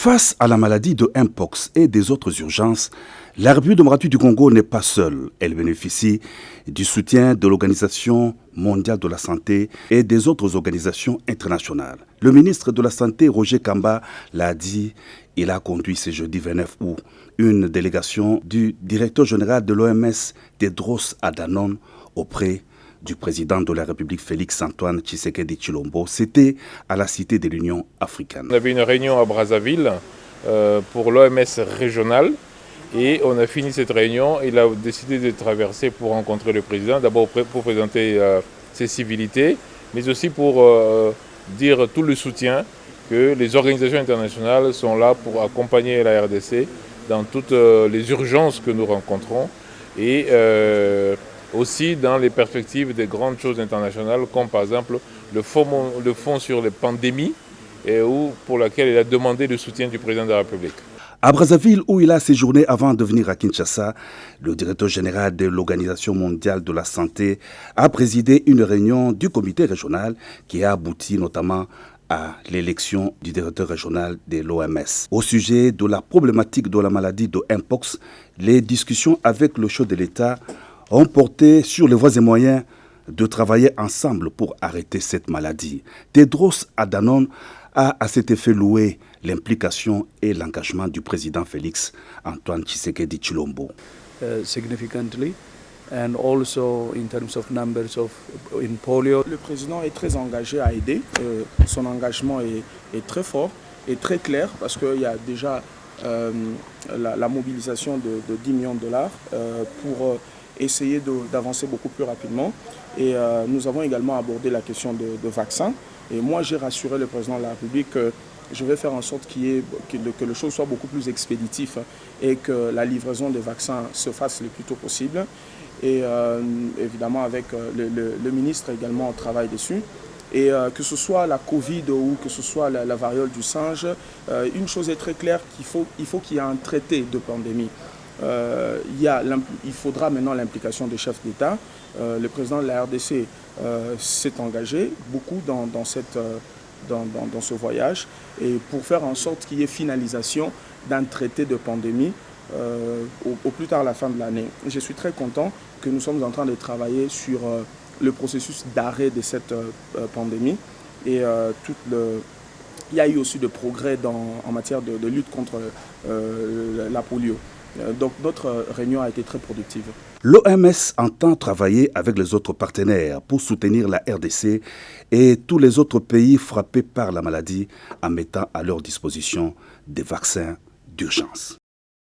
Face à la maladie de Mpox et des autres urgences, la République démocratique du Congo n'est pas seule. Elle bénéficie du soutien de l'Organisation mondiale de la santé et des autres organisations internationales. Le ministre de la Santé, Roger Kamba, l'a dit. Il a conduit ce jeudi 29 août une délégation du directeur général de l'OMS, Tedros Adhanom, auprès du président de la République Félix-Antoine Tshisekedi Tshilombo. C'était à la Cité de l'Union africaine. On avait une réunion à Brazzaville pour l'OMS régionale et on a fini cette réunion. Il a décidé de traverser pour rencontrer le président, d'abord pour présenter ses civilités, mais aussi pour dire tout le soutien que les organisations internationales sont là pour accompagner la RDC dans toutes les urgences que nous rencontrons et aussi dans les perspectives des grandes choses internationales, comme par exemple le fonds sur les pandémies, pour laquelle il a demandé le soutien du président de la République. À Brazzaville, où il a séjourné avant de venir à Kinshasa, le directeur général de l'Organisation mondiale de la santé a présidé une réunion du comité régional qui a abouti notamment à l'élection du directeur régional de l'OMS. Au sujet de la problématique de la maladie de Mpox, les discussions avec le chef de l'État ont porté sur les voies et moyens de travailler ensemble pour arrêter cette maladie. Tedros Adhanom a à cet effet loué l'implication et l'engagement du président Félix-Antoine Tshisekedi Tshilombo. Significantly, and also in terms of numbers in polio. Le président est très engagé à aider. Son engagement est très fort et très clair parce qu'il y a déjà la mobilisation de 10 millions de dollars pour essayer d'avancer beaucoup plus rapidement. Et nous avons également abordé la question de vaccins. Et moi, j'ai rassuré le président de la République que je vais faire en sorte que les choses soient beaucoup plus expéditives et que la livraison des vaccins se fasse le plus tôt possible. Et évidemment, avec le ministre également, on travaille dessus. Et que ce soit la Covid ou que ce soit la variole du singe, une chose est très claire, il faut qu'il y ait un traité de pandémie. Il faudra maintenant l'implication des chefs d'État. Le président de la RDC s'est engagé beaucoup dans ce voyage et pour faire en sorte qu'il y ait finalisation d'un traité de pandémie au plus tard à la fin de l'année. Je suis très content que nous sommes en train de travailler sur le processus d'arrêt de cette pandémie et il y a eu aussi de progrès en matière de lutte contre la polio. Donc notre réunion a été très productive. L'OMS entend travailler avec les autres partenaires pour soutenir la RDC et tous les autres pays frappés par la maladie en mettant à leur disposition des vaccins d'urgence.